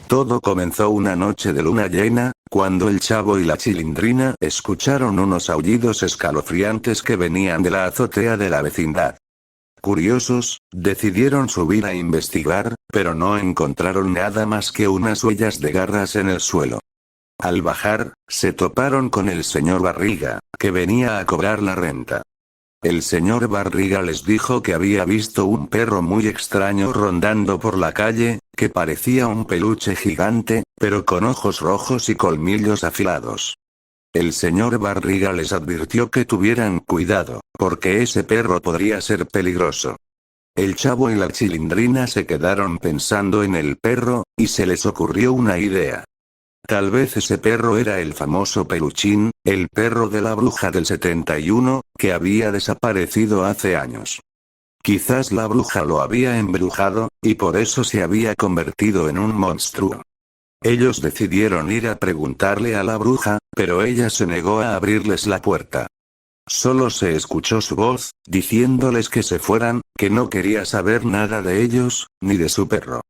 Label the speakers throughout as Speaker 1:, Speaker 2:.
Speaker 1: Todo comenzó una noche de luna llena, cuando el Chavo y la Chilindrina escucharon unos aullidos escalofriantes que venían de la azotea de la vecindad. Curiosos, decidieron subir a investigar, pero no encontraron nada más que unas huellas de garras en el suelo. Al bajar, se toparon con el señor Barriga, que venía a cobrar la renta. El señor Barriga les dijo que había visto un perro muy extraño rondando por la calle, que parecía un peluche gigante, pero con ojos rojos y colmillos afilados. El señor Barriga les advirtió que tuvieran cuidado, porque ese perro podría ser peligroso. El Chavo y la Chilindrina se quedaron pensando en el perro, y se les ocurrió una idea. Tal vez ese perro era el famoso Peluchín, el perro de la bruja del 71, que había desaparecido hace años. Quizás la bruja lo había embrujado, y por eso se había convertido en un monstruo. Ellos decidieron ir a preguntarle a la bruja, pero ella se negó a abrirles la puerta. Solo se escuchó su voz, diciéndoles que se fueran, que no quería saber nada de ellos, ni de su perro.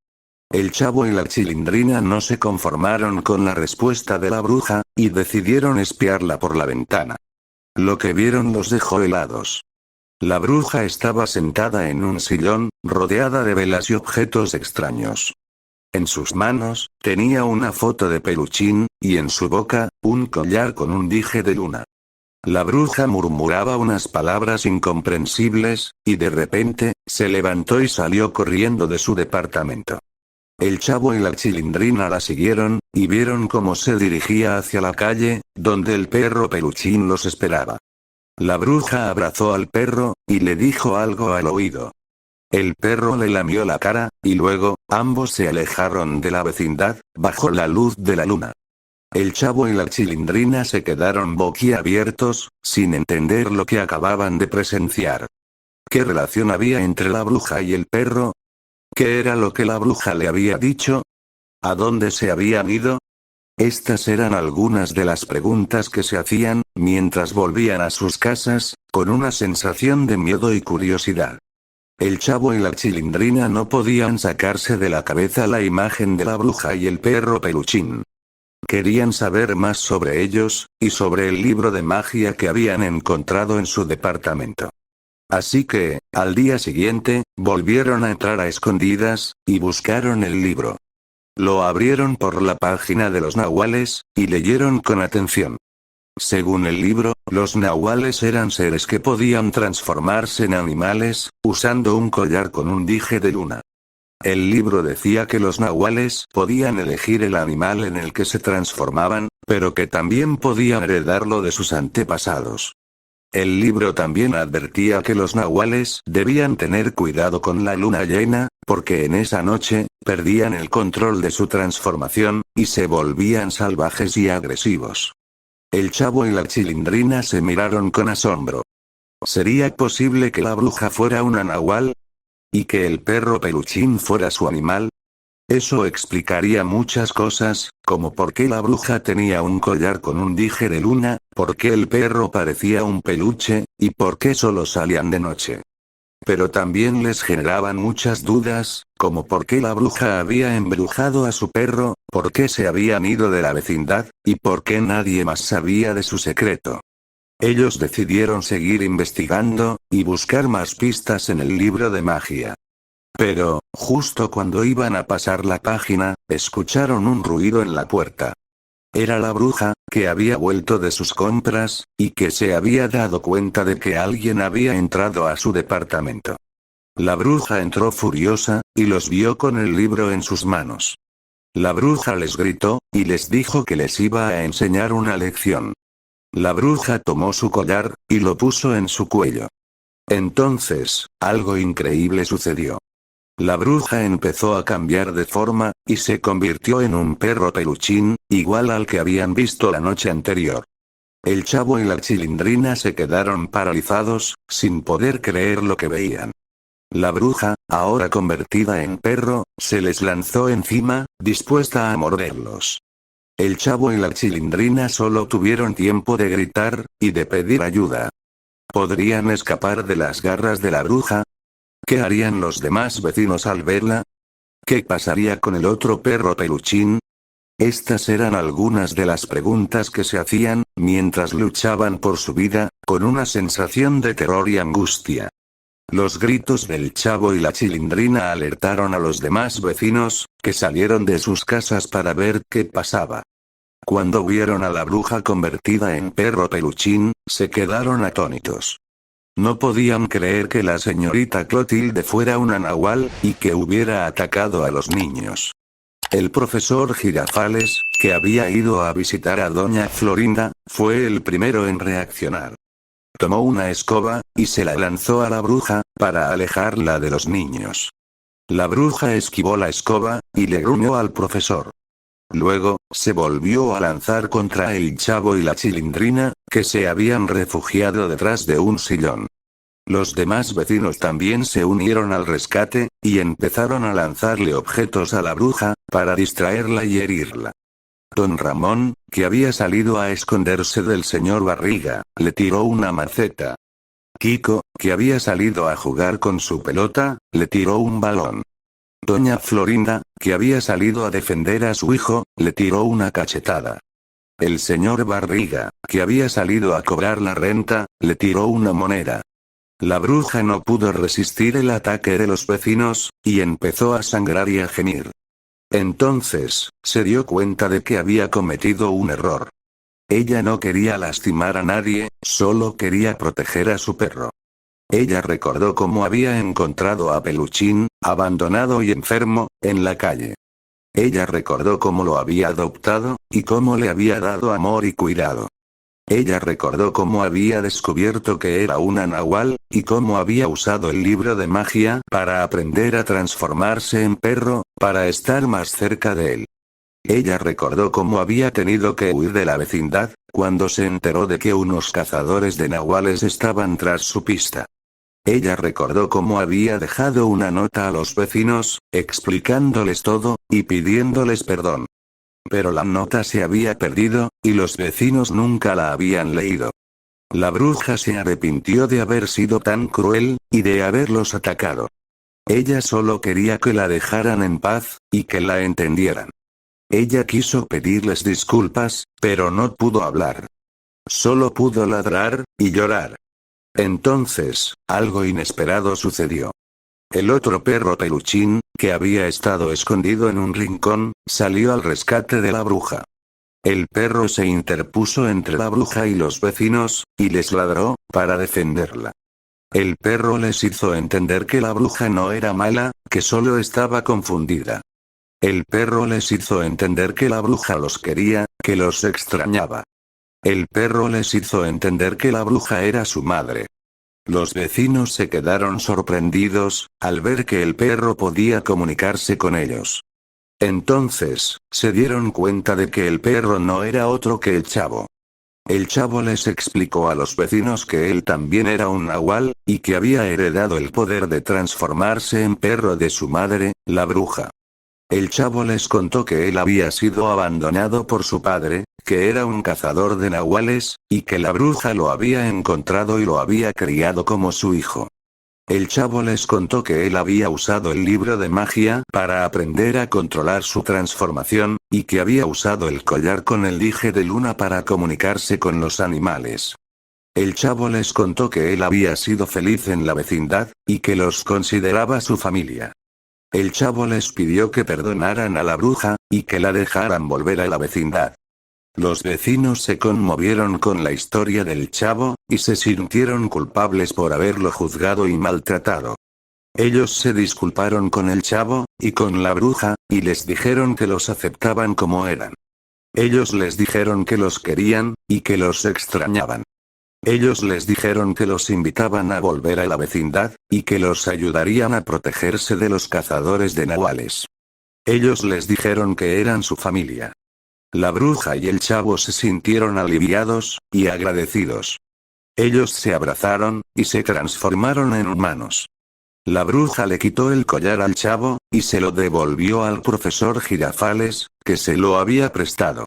Speaker 1: El Chavo y la Chilindrina no se conformaron con la respuesta de la bruja, y decidieron espiarla por la ventana. Lo que vieron los dejó helados. La bruja estaba sentada en un sillón, rodeada de velas y objetos extraños. En sus manos, tenía una foto de Peluchín, y en su boca, un collar con un dije de luna. La bruja murmuraba unas palabras incomprensibles, y de repente, se levantó y salió corriendo de su departamento. El Chavo y la Chilindrina la siguieron, y vieron cómo se dirigía hacia la calle, donde el perro Peluchín los esperaba. La bruja abrazó al perro, y le dijo algo al oído. El perro le lamió la cara, y luego, ambos se alejaron de la vecindad, bajo la luz de la luna. El Chavo y la Chilindrina se quedaron boquiabiertos, sin entender lo que acababan de presenciar. ¿Qué relación había entre la bruja y el perro? ¿Qué era lo que la bruja le había dicho? ¿A dónde se habían ido? Estas eran algunas de las preguntas que se hacían, mientras volvían a sus casas, con una sensación de miedo y curiosidad. El Chavo y la Chilindrina no podían sacarse de la cabeza la imagen de la bruja y el perro Peluchín. Querían saber más sobre ellos, y sobre el libro de magia que habían encontrado en su departamento. Así que, al día siguiente, volvieron a entrar a escondidas, y buscaron el libro. Lo abrieron por la página de los nahuales, y leyeron con atención. Según el libro, los nahuales eran seres que podían transformarse en animales, usando un collar con un dije de luna. El libro decía que los nahuales podían elegir el animal en el que se transformaban, pero que también podían heredarlo de sus antepasados. El libro también advertía que los nahuales debían tener cuidado con la luna llena, porque en esa noche, perdían el control de su transformación, y se volvían salvajes y agresivos. El Chavo y la Chilindrina se miraron con asombro. ¿Sería posible que la bruja fuera una nahual? ¿Y que el perro Peluchín fuera su animal? Eso explicaría muchas cosas, como por qué la bruja tenía un collar con un dije de luna, por qué el perro parecía un peluche, y por qué solo salían de noche. Pero también les generaban muchas dudas, como por qué la bruja había embrujado a su perro, por qué se habían ido de la vecindad, y por qué nadie más sabía de su secreto. Ellos decidieron seguir investigando, y buscar más pistas en el libro de magia. Pero, justo cuando iban a pasar la página, escucharon un ruido en la puerta. Era la bruja, que había vuelto de sus compras, y que se había dado cuenta de que alguien había entrado a su departamento. La bruja entró furiosa, y los vio con el libro en sus manos. La bruja les gritó, y les dijo que les iba a enseñar una lección. La bruja tomó su collar, y lo puso en su cuello. Entonces, algo increíble sucedió. La bruja empezó a cambiar de forma, y se convirtió en un perro Peluchín, igual al que habían visto la noche anterior. El Chavo y la Chilindrina se quedaron paralizados, sin poder creer lo que veían. La bruja, ahora convertida en perro, se les lanzó encima, dispuesta a morderlos. El Chavo y la Chilindrina solo tuvieron tiempo de gritar, y de pedir ayuda. ¿Podrían escapar de las garras de la bruja? ¿Qué harían los demás vecinos al verla? ¿Qué pasaría con el otro perro peluchín? Estas eran algunas de las preguntas que se hacían, mientras luchaban por su vida, con una sensación de terror y angustia. Los gritos del Chavo y la Chilindrina alertaron a los demás vecinos, que salieron de sus casas para ver qué pasaba. Cuando vieron a la bruja convertida en perro peluchín, se quedaron atónitos. No podían creer que la señorita Clotilde fuera una nahual, y que hubiera atacado a los niños. El profesor Girafales, que había ido a visitar a doña Florinda, fue el primero en reaccionar. Tomó una escoba, y se la lanzó a la bruja, para alejarla de los niños. La bruja esquivó la escoba, y le gruñó al profesor. Luego, se volvió a lanzar contra el Chavo y la Chilindrina, que se habían refugiado detrás de un sillón. Los demás vecinos también se unieron al rescate, y empezaron a lanzarle objetos a la bruja, para distraerla y herirla. Don Ramón, que había salido a esconderse del señor Barriga, le tiró una maceta. Kiko, que había salido a jugar con su pelota, le tiró un balón. Doña Florinda, que había salido a defender a su hijo, le tiró una cachetada. El señor Barriga, que había salido a cobrar la renta, le tiró una moneda. La bruja no pudo resistir el ataque de los vecinos, y empezó a sangrar y a gemir. Entonces, se dio cuenta de que había cometido un error. Ella no quería lastimar a nadie, solo quería proteger a su perro. Ella recordó cómo había encontrado a Peluchín, abandonado y enfermo, en la calle. Ella recordó cómo lo había adoptado, y cómo le había dado amor y cuidado. Ella recordó cómo había descubierto que era una nahual, y cómo había usado el libro de magia para aprender a transformarse en perro, para estar más cerca de él. Ella recordó cómo había tenido que huir de la vecindad, cuando se enteró de que unos cazadores de nahuales estaban tras su pista. Ella recordó cómo había dejado una nota a los vecinos, explicándoles todo, y pidiéndoles perdón. Pero la nota se había perdido, y los vecinos nunca la habían leído. La bruja se arrepintió de haber sido tan cruel, y de haberlos atacado. Ella solo quería que la dejaran en paz, y que la entendieran. Ella quiso pedirles disculpas, pero no pudo hablar. Solo pudo ladrar, y llorar. Entonces, algo inesperado sucedió. El otro perro peluchín, que había estado escondido en un rincón, salió al rescate de la bruja. El perro se interpuso entre la bruja y los vecinos, y les ladró, para defenderla. El perro les hizo entender que la bruja no era mala, que solo estaba confundida. El perro les hizo entender que la bruja los quería, que los extrañaba. El perro les hizo entender que la bruja era su madre. Los vecinos se quedaron sorprendidos, al ver que el perro podía comunicarse con ellos. Entonces, se dieron cuenta de que el perro no era otro que el Chavo. El Chavo les explicó a los vecinos que él también era un nahual, y que había heredado el poder de transformarse en perro de su madre, la bruja. El Chavo les contó que él había sido abandonado por su padre, que era un cazador de nahuales, y que la bruja lo había encontrado y lo había criado como su hijo. El Chavo les contó que él había usado el libro de magia para aprender a controlar su transformación, y que había usado el collar con el dije de luna para comunicarse con los animales. El Chavo les contó que él había sido feliz en la vecindad, y que los consideraba su familia. El Chavo les pidió que perdonaran a la bruja, y que la dejaran volver a la vecindad. Los vecinos se conmovieron con la historia del Chavo, y se sintieron culpables por haberlo juzgado y maltratado. Ellos se disculparon con el Chavo, y con la bruja, y les dijeron que los aceptaban como eran. Ellos les dijeron que los querían, y que los extrañaban. Ellos les dijeron que los invitaban a volver a la vecindad, y que los ayudarían a protegerse de los cazadores de nahuales. Ellos les dijeron que eran su familia. La bruja y el Chavo se sintieron aliviados, y agradecidos. Ellos se abrazaron, y se transformaron en humanos. La bruja le quitó el collar al Chavo, y se lo devolvió al profesor Girafales, que se lo había prestado.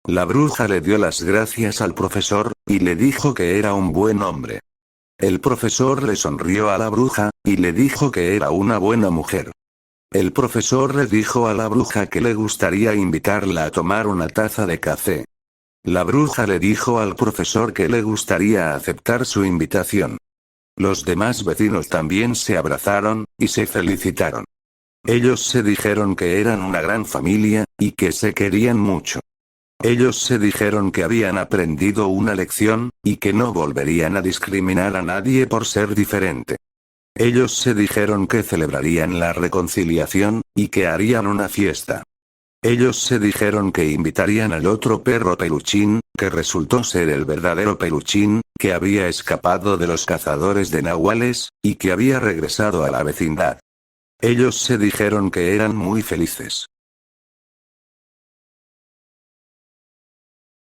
Speaker 1: La bruja le dio las gracias al profesor, y le dijo que era un buen hombre. El profesor le sonrió a la bruja, y le dijo que era una buena mujer. El profesor le dijo a la bruja que le gustaría invitarla a tomar una taza de café. La bruja le dijo al profesor que le gustaría aceptar su invitación. Los demás vecinos también se abrazaron, y se felicitaron. Ellos se dijeron que eran una gran familia, y que se querían mucho. Ellos se dijeron que habían aprendido una lección, y que no volverían a discriminar a nadie por ser diferente. Ellos se dijeron que celebrarían la reconciliación, y que harían una fiesta. Ellos se dijeron que invitarían al otro perro peluchín, que resultó ser el verdadero peluchín, que había escapado de los cazadores de nahuales, y que había regresado a la vecindad. Ellos se dijeron que eran muy felices.